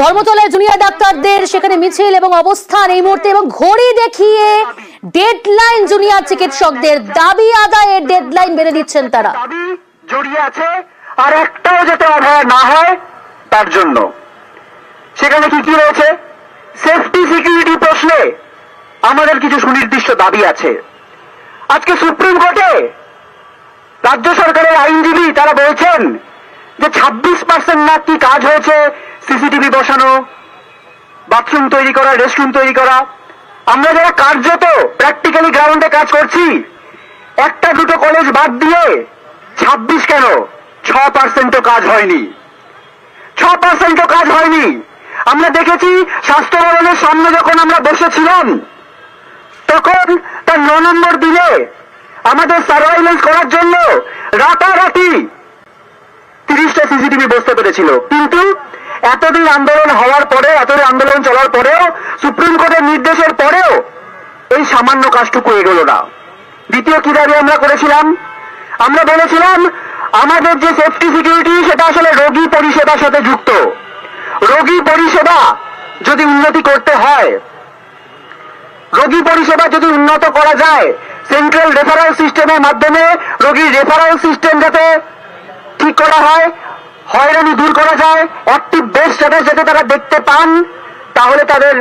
ধর্মতলায় জুনিয়র ডাক্তারদের সেখানে মিছিল এবং অবস্থান এই মুহূর্তে, এবং ঘড়ি দেখিয়ে ডেডলাইন জুনিয়র চিকিৎসকদের দাবি আদায়ের ডেডলাইন বেঁধে দিচ্ছেন তারা। দাবি জড়িয়ে আছে আর একটাও যাতে অবহেলা না হয় তার জন্য। সেখানে কি কি রয়েছে? সেফটি সিকিউরিটি প্রশ্নে আমাদের কিছু সুনির্দিষ্ট দাবি আছে। আজকে সুপ্রিম কোর্টে রাজ্য সরকারের আইনজীবী তারা বলছেন যে 26% না কি কাজ হয়েছে, সিসিটিভি বসানো, বাথরুম তৈরি করা, রেস্টরুম তৈরি করা। আমরা যারা কার্যত প্র্যাকটিক্যালি গ্রাউন্ডে কাজ করছি, একটা দুটো কলেজ বাদ দিয়ে 26 কেন 6% কাজ হয়নি, 6% কাজ হয়নি। আমরা দেখেছি স্বাস্থ্য ভবনের সামনে যখন আমরা বসেছিলাম তখন তার 9 নম্বর দিনে আমাদের সার্ভাইলেন্স করার জন্য রাতারাতি 30টা সিসিটিভি বসতে পেরেছিল। কিন্তু এতদিন আন্দোলন হওয়ার পরে, এতদিন আন্দোলন চলার পরেও, সুপ্রিম কোর্টের নির্দেশের পরেও এই সামান্য কাজটুকু এগোলো না। দ্বিতীয় কি দাবি আমরা করেছিলাম? আমরা বলেছিলাম আমাদের যে সেফটি সিকিউরিটি সেটা আসলে রোগী পরিষেবার সাথে যুক্ত। রোগী পরিষেবা যদি উন্নতি করতে হয়, রোগী পরিষেবা যদি উন্নত করা যায়, সেন্ট্রাল রেফারেল সিস্টেমের মাধ্যমে রোগীর রেফারেল সিস্টেম যাতে ঠিক করা হয়, হয়রানি দূর করা যায়, অ্যাক্টিভ বেড স্ট্যাটাস যাতে তারা দেখতে পান, তাহলে তাদের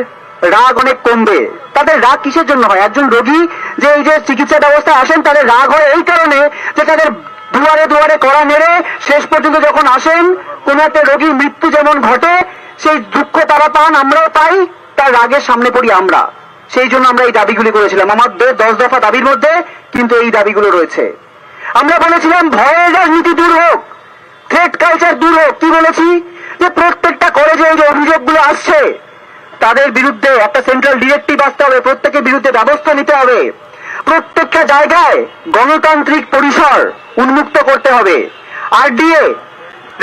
রাগ অনেক কমবে। তাদের রাগ কিসের জন্য হয়? একজন রোগী যে এই যে চিকিৎসা ব্যবস্থায় আসেন তাদের রাগ হয় এই কারণে যে তাদের দুয়ারে দুয়ারে কড়া নেড়ে শেষ পর্যন্ত যখন আসেন কোন একটা রোগীর মৃত্যু যেমন ঘটে, সেই দুঃখ তারা পান, আমরাও পাই, তার রাগের সামনে পড়ি আমরা। সেই জন্য আমরা এই দাবিগুলি করেছিলাম। আমাদের 10 দফা দাবির মধ্যে কিন্তু এই দাবিগুলো রয়েছে। আমরা বলেছিলাম ভয়ের রাজনীতি দূর হোক, থ্রেট কালচার দূর হোক। কি বলেছি? যে প্রত্যেকটা কলেজে এই যে অভিযোগগুলো আসছে তাদের বিরুদ্ধে একটা সেন্ট্রাল ডিরেক্টিভ আসতে হবে, প্রত্যেকের বিরুদ্ধে ব্যবস্থা নিতে হবে। প্রত্যেকটা জায়গায় গণতান্ত্রিক পরিসর উন্মুক্ত করতে হবে। আরডিএ,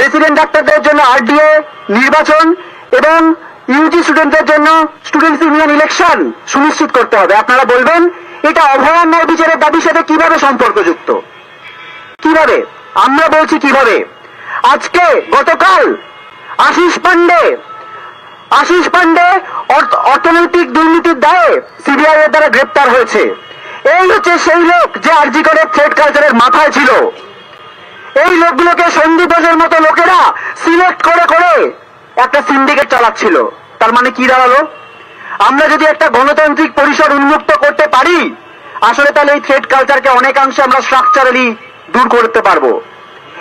রেসিডেন্ট ডাক্তারদের জন্য আরডিএ নির্বাচন এবং ইউজি স্টুডেন্টদের জন্য স্টুডেন্টস ইউনিয়ন ইলেকশন সুনিশ্চিত করতে হবে। আপনারা বলবেন এটা অভয়ার ন্যায় বিচারের দাবির সাথে কিভাবে সম্পর্কযুক্ত? কিভাবে? আমরা বলছি কিভাবে। আজকে গতকাল আশিস পান্ডে অর্থনৈতিক দুর্নীতির দায়ে সিবিআই এর দ্বারা গ্রেপ্তার হয়েছে। এই হচ্ছে সেই লোক যে আরজি করে থ্রেট কালচারের মাথায় ছিল। এই লোকগুলোকে সন্দীপ ঘোষের মতো লোকেরা সিলেক্ট করে করে একটা সিন্ডিকেট চালাচ্ছিল। তার মানে কি দাঁড়ালো? আমরা যদি একটা গণতান্ত্রিক পরিসর উন্মুক্ত করতে পারি, আসলে তাহলে এই থ্রেট কালচারকে অনেকাংশে আমরা স্ট্রাকচারালি দূর করতে পারবো।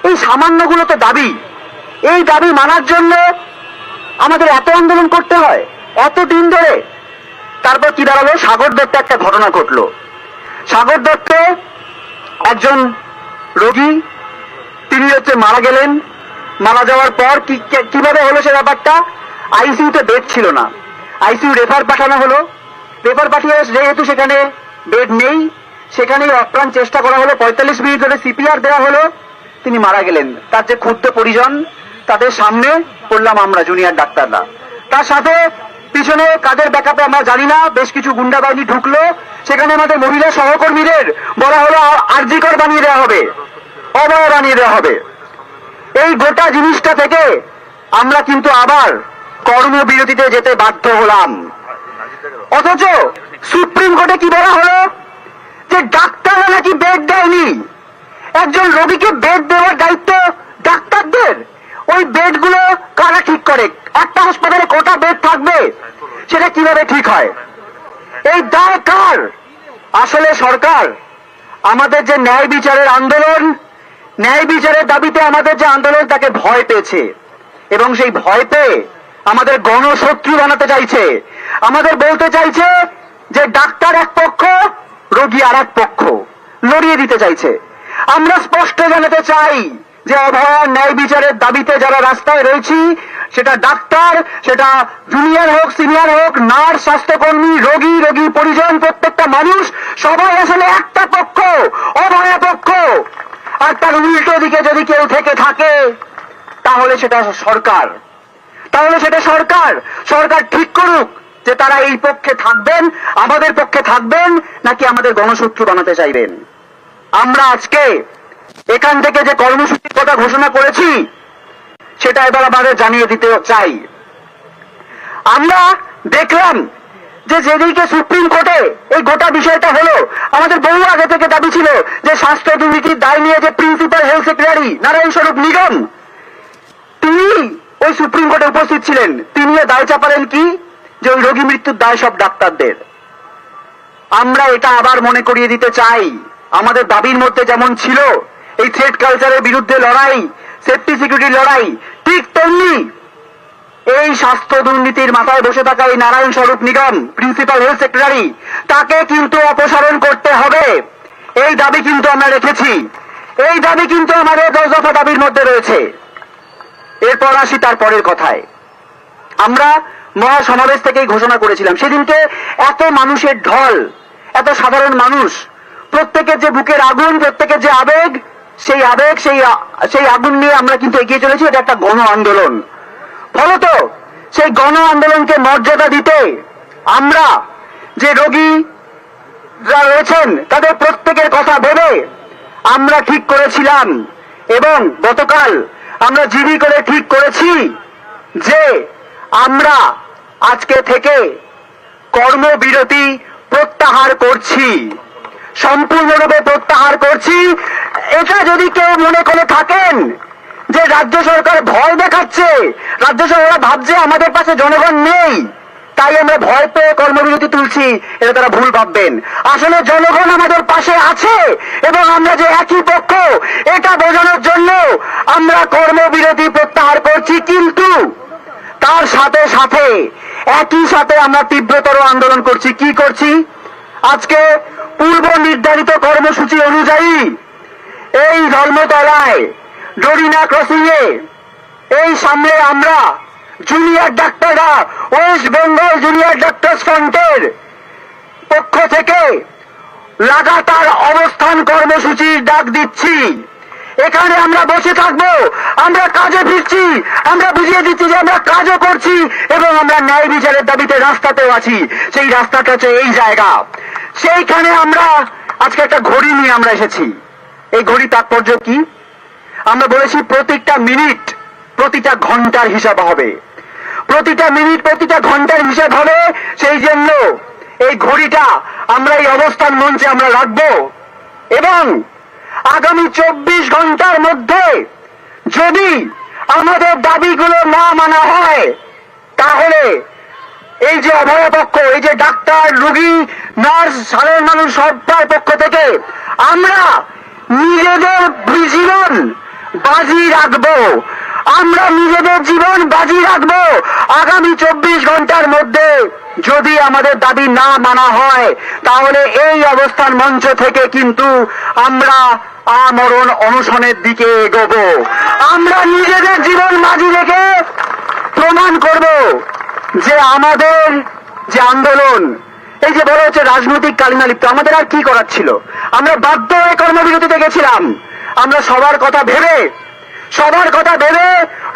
এই সামান্যগুলো তো দাবি। এই দাবি মানার জন্য আমাদের এত আন্দোলন করতে হয় এত দিন ধরে। তারপর কি দাঁড়ালো? সাগর দত্তে একটা ঘটনা ঘটলো। সাগর দত্তে একজন রোগী, তিনি মারা গেলেন। মারা যাওয়ার পর কিভাবে হলো সে ব্যাপারটা? আইসিইউতে বেড ছিল না, আইসিইউ রেফার পাঠানো হলো। রেফার পাঠিয়ে যেহেতু সেখানে বেড নেই, সেখানেই অপ্রাণ চেষ্টা করা হলো। 45 মিনিট ধরে সিপিআর দেওয়া হলো, তিনি মারা গেলেন। তার যে ক্ষুদ্র পরিজন, তাদের সামনে পড়লাম আমরা জুনিয়র ডাক্তাররা। তার সাথে পিছনে কাদের ব্যাকআপে আমরা জানি না বেশ কিছু গুন্ডা বাহিনী ঢুকলো। সেখানে আমাদের মহিলা সহকর্মীদের বলা হলো আরজিকর বানিয়ে দেওয়া হবে, অভয় বানিয়ে দেওয়া হবে। এই গোটা জিনিসটা থেকে আমরা কিন্তু আবার কর্মবিরতিতে যেতে বাধ্য হলাম। অথচ সুপ্রিম কোর্টে কি বলা হলো? যে ডাক্তাররা নাকি বেড দেয়নি। একজন রোগীকে বেড দেওয়ার দায়িত্ব ডাক্তারদের। ওই বেডগুলো কারা ঠিক করে? একটা হাসপাতালে কটা বেড থাকবে সেটা কিভাবে ঠিক হয়? এই দায় কার? আসলে সরকার আমাদের যে ন্যায় বিচারের আন্দোলন, ন্যায় বিচারের দাবিতে আমাদের যে আন্দোলন, তাকে ভয় পেয়েছে এবং সেই ভয় পেয়ে আমাদের গণশত্রু বানাতে চাইছে। আমাদের বলতে চাইছে যে ডাক্তার এক পক্ষ, রোগী আর এক পক্ষ, লড়িয়ে দিতে চাইছে। আমরা স্পষ্ট জানাতে চাই যে অভয়ার ন্যায় বিচারের দাবিতে যারা রাস্তায় রয়েছি, সেটা ডাক্তার, সেটা জুনিয়র হোক, সিনিয়র হোক, নার্স, স্বাস্থ্যকর্মী, রোগী, রোগী পরিজন, প্রত্যেকটা মানুষ সবাই আসলে একটা পক্ষ, অভয়া পক্ষ। আর তার উল্টো দিকে যদি কেউ থেকে থাকে তাহলে সেটা সরকার, সরকার ঠিক করুক যে তারা এই পক্ষে থাকবেন, আমাদের পক্ষে থাকবেন, নাকি আমাদের গণশত্রু বানাতে চাইবেন। আমরা আজকে এখান থেকে যে কর্মসূচির কথা ঘোষণা করেছি সেটা এবার আমাদের জানিয়ে দিতে চাই। আমরা দেখলাম যে যেদিকে সুপ্রিম কোর্টে এই গোটা বিষয়টা হলো, আমাদের বহু আগে থেকে দাবি ছিল যে স্বাস্থ্য দুর্নীতির দায় নিয়ে যে প্রিন্সিপাল হেলথ সেক্রেটারি নারায়ণ স্বরূপ নিগম তিনি ওই সুপ্রিম কোর্টে উপস্থিত ছিলেন, তিনিও দায় চাপালেন কি যে ওই রোগী মৃত্যুর দায় সব ডাক্তারদের। আমরা এটা আবার মনে করিয়ে দিতে চাই, আমাদের দাবির মধ্যে যেমন ছিল এই থ্রেড কালচারের বিরুদ্ধে লড়াই, সেফটি সিকিউরিটির লড়াই, ঠিক তেমনি এই স্বাস্থ্য দুর্নীতির মাথায় বসে থাকা এই নারায়ণ স্বরূপ নিগম প্রিন্সিপাল হেলথ সেক্রেটারি, তাকে কিন্তু অপসারণ করতে হবে। এই দাবি কিন্তু আমরা রেখেছি, এই দাবি কিন্তু আমাদের 10 দফা দাবির মধ্যে রয়েছে। এরপর আসি তার পরের কথায়। আমরা মহাসমাবেশ থেকেই ঘোষণা করেছিলাম, সেদিনকে এত মানুষের ঢল, এত সাধারণ মানুষ, প্রত্যেকের যে বুকের আগুন, প্রত্যেকের যে আবেগ, সেই আগুন নিয়ে আমরা কিন্তু এগিয়ে চলেছি। এটা একটা গণ আন্দোলন। ফলত সেই গণ আন্দোলনকে মর্যাদা দিতে আমরা যে রোগী যারা রয়েছেন তাদের প্রত্যেকের কথা ভেবে আমরা ঠিক করেছিলাম, এবং গতকাল আমরা জিবি করে ঠিক করেছি যে আমরা আজকে থেকে কর্মবিরতি প্রত্যাহার করছি, সম্পূর্ণরূপে প্রত্যাহার করছি। এটা যদি কেউ মনে করে থাকেন যে রাজ্য সরকার ভয় দেখাচ্ছে, রাজ্য সরকার ভাবছে আমাদের পাশে জনগণ নেই তাই আমরা ভয় পেয়ে কর্মবিরতি তুলছি, এটা তারা ভুল ভাববেন। আসলে জনগণ আমাদের পাশে আছে এবং আমরা যে একই পক্ষ এটা বোঝানোর জন্য আমরা কর্মবিরতি প্রত্যাহার করছি। কিন্তু তার সাথে সাথে একই সাথে আমরা তীব্রতর আন্দোলন করছি। কি করছি? আজকে পূর্ব নির্ধারিত কর্মসূচি অনুযায়ী এই ধর্মতলায় ডরিনা ক্রসিং এ এই সামনে আমরা জুনিয়র ডাক্তাররা ওয়েস্ট বেঙ্গল জুনিয়র ডাক্তার্স ফ্রন্টের পক্ষ থেকে লাগাতার অবস্থান কর্মসূচির ডাক দিচ্ছি। এখানে আমরা বসে থাকবো, আমরা কাজে ফিরছি, আমরা বুঝিয়ে দিচ্ছি যে আমরা কাজও করছি এবং আমরা ন্যায় বিচারের দাবিতে রাস্তাতেও আছি। সেই রাস্তাটা হচ্ছে এই জায়গা। সেইখানে আমরা আজকে একটা ঘড়ি নিয়ে আমরা এসেছি। এই ঘড়ি তাৎপর্য কি? আমরা বলেছি প্রত্যেকটা মিনিট প্রতিটা ঘন্টার হিসাব হবে, প্রতিটা মিনিট প্রতিটা ঘন্টার হিসাব হবে। সেই জন্য এই ঘড়িটা আমরা এই অবস্থান মঞ্চে আমরা রাখবো এবং আগামী 24 ঘন্টার মধ্যে যদি আমাদের দাবিগুলো না মানা হয় তাহলে এই যে অভয় পক্ষ, এই যে ডাক্তার, রোগী, নার্স, সাধারণ মানুষ সবার পক্ষ থেকে আমরা নিজেদের জীবন বাজি রাখবো, আমরা নিজেদের জীবন বাজি রাখবো। আগামী 24 ঘন্টার মধ্যে যদি আমাদের দাবি না মানা হয় তাহলে এই অবস্থান মঞ্চ থেকে কিন্তু আমরা আমরণ অনশনের দিকে এগোবো। আমরা নিজেদের জীবন বাজি রেখে প্রমাণ করব যে আমাদের যে আন্দোলন, এই যে বলা হচ্ছে রাজনৈতিক কালিমা লিপ্ত, আমাদের আর কি করার ছিল? আমরা বাধ্য হয়ে কর্মবিরতিতে গেছিলাম। আমরা সবার কথা ভেবে,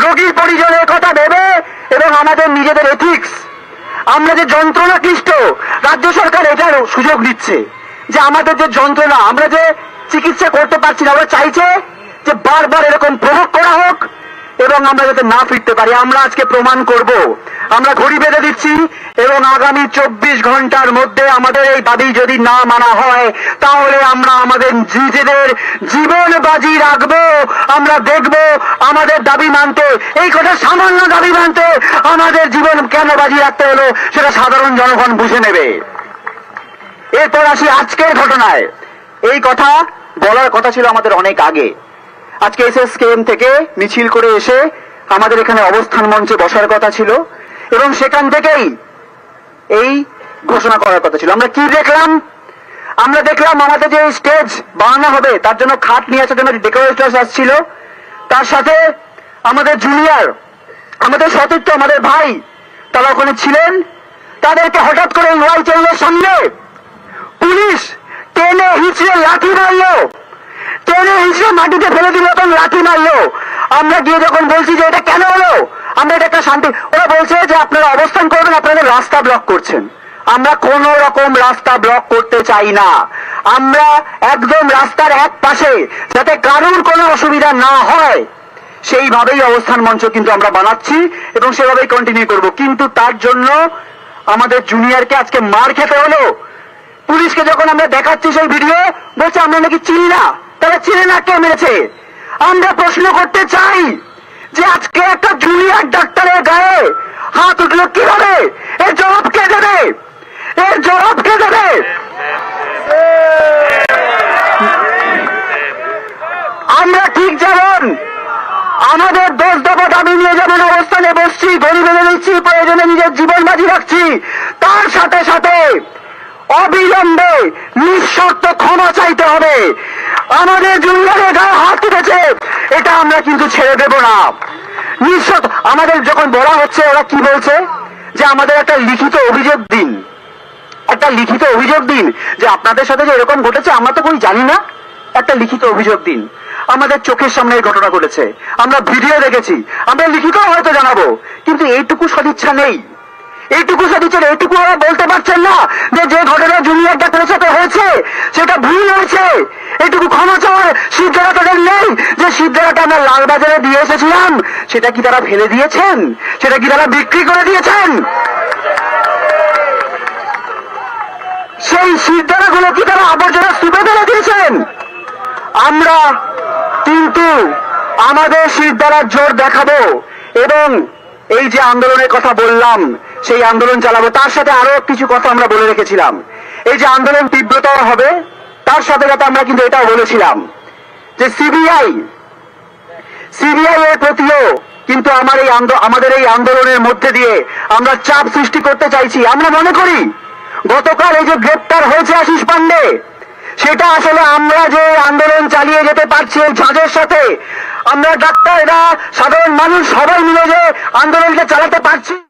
রোগীর পরিজনের কথা ভেবে এবং আমাদের নিজেদের এথিক্স, আমরা যে যন্ত্রণা ক্লিষ্ট, রাজ্য সরকার এটার সুযোগ দিচ্ছে যে আমাদের যে যন্ত্রণা, আমরা যে চিকিৎসা করতে পারছি না, আমরা চাইছে যে বারবার এরকম প্রভোগ করা হোক এবং আমরা যাতে না ফিরতে পারি। আমরা আজকে প্রমাণ করব, আমরা ঘড়ি বেঁধে দিচ্ছি এবং আগামী 24 ঘন্টার মধ্যে আমাদের এই দাবি যদি না মানা হয় তাহলে আমরা আমাদের নিজেদের জীবন বাজি রাখবো। আমরা দেখব আমাদের দাবি মানতে, এই কথা সামান্য দাবি মানতে আমাদের জীবন কেন বাজি রাখতে হলো সেটা সাধারণ জনগণ বুঝে নেবে। এরপর আসি আজকের ঘটনায়। এই কথা বলার কথা ছিল আমাদের অনেক আগে। আজকে এসএসকেএম থেকে মিছিল করে এসে আমাদের এখানে অবস্থান মঞ্চে বসার কথা ছিল এবং সেখান থেকেই এই ঘোষণা করার কথা ছিল। আমরা কি দেখলাম? আমরা দেখলাম আমাদের যে স্টেজ বানানো হবে তার জন্য খাট নিয়ে আসার জন্য ডেকোরেটর্স আসছিল, তার সাথে আমাদের জুনিয়র, আমাদের সতীর্থ, আমাদের ভাই তারা ওখানে ছিলেন। তাদেরকে হঠাৎ করে ওয়াই চ্যানেলের সামনে পুলিশ টেনে হিঁচড়ে লাঠি মারলো, টেনে হিঁচড়ে মাটিতে ফেলে দিল এবং লাঠি মারলো। আমরা গিয়ে যখন বলছি যে এটা কেন হলো, আমরা এটা একটা শান্তি, ওরা বলছে যে আপনারা অবস্থান করবেন, আপনাদের রাস্তা ব্লক করছেন। আমরা কোন রকম রাস্তা ব্লক করতে চাই না, আমরা একদম রাস্তার এক পাশে যাতে কারোর কোনো অসুবিধা না হয় সেইভাবেই অবস্থান মঞ্চ কিন্তু আমরা বানাচ্ছি এবং সেভাবেই কন্টিনিউ করব। কিন্তু তার জন্য আমাদের জুনিয়রকে আজকে মার খেতে হলো। পুলিশকে যখন আমরা দেখাচ্ছি সেই ভিডিও, বলছে আমরা নাকি চিনি না। তারা চিনে না কে মেরেছে? আমরা প্রশ্ন করতে চাই যে আজকে একটা জুনিয়র ডাক্তারের গায়ে হাত উঠলো কিভাবে? এর জবাব কে দেবে? এর জবাব কে দেবে? আমরা ঠিক যেমন আমাদের দোষ দফা দাবি নিয়ে যেমন অবস্থানে বসছি, গড়ি বেঁধে নিচ্ছি, প্রয়োজনে নিজের জীবন বাজি রাখছি, তার সাথে সাথে অবিলম্বে নিঃশর্ত ক্ষমা চাইতে হবে। আমাদের জুনিয়রের গায়ে হাত উঠেছে, এটা আমরা কিন্তু ছেড়ে দেব না। নিঃশর্ত আমাদের যখন বলা হচ্ছে, ওরা কি বলছে যে আমাদের একটা লিখিত অভিযোগ দিন, একটা লিখিত অভিযোগ দিন যে আপনাদের সাথে যে এরকম ঘটেছে আমরা তো কই জানি না, একটা লিখিত অভিযোগ দিন। আমাদের চোখের সামনে এই ঘটনা ঘটেছে, আমরা ভিডিও দেখেছি, আমরা লিখিত হয়তো জানাবো, কিন্তু এইটুকু সদিচ্ছা নেই। এইটুকু সদিচ্ছা, এইটুকু ওরা বলতে পারছেন না যে যে ঘটনা জুনিয়র ডাক্তারের সাথে হয়েছে সেটা ভুল হয়েছে। এইটুকু ক্ষমা চাওয়ার সিদ্ধারা তাদের নেই। যে সিদ্ধারাটা আমরা লালবাজারে দিয়ে এসেছিলাম সেটা কি তারা ফেলে দিয়েছেন? সেটা কি তারা বিক্রি করে দিয়েছেন? সেই সিদ্ধারাগুলো কি তারা আবর্জনা স্তূপে ফেলে দিয়েছেন? আমরা কিন্তু আমাদের সিদ্ধারার জোর দেখাবো এবং এই যে আন্দোলনের কথা বললাম সেই আন্দোলন চালাবো। তার সাথে আরো কিছু কথা আমরা বলে রেখেছিলাম। এই যে আন্দোলন তীব্রতর হবে তার সাথে সাথে আমরা কিন্তু এটাও বলেছিলাম যে সিবিআই এর প্রতিও কিন্তু আমাদের এই আন্দোলনের মধ্যে দিয়ে আমরা চাপ সৃষ্টি করতে চাইছি। আমরা মনে করি গতকাল এই যে গ্রেপ্তার হয়েছে আশিস পান্ডে, সেটা আসলে আমরা যে আন্দোলন চালিয়ে যেতে পারছি এই ঝাঁজের সাথে, আমরা ডাক্তাররা, সাধারণ মানুষ সবাই মিলে যে আন্দোলনটা চালাতে পারছি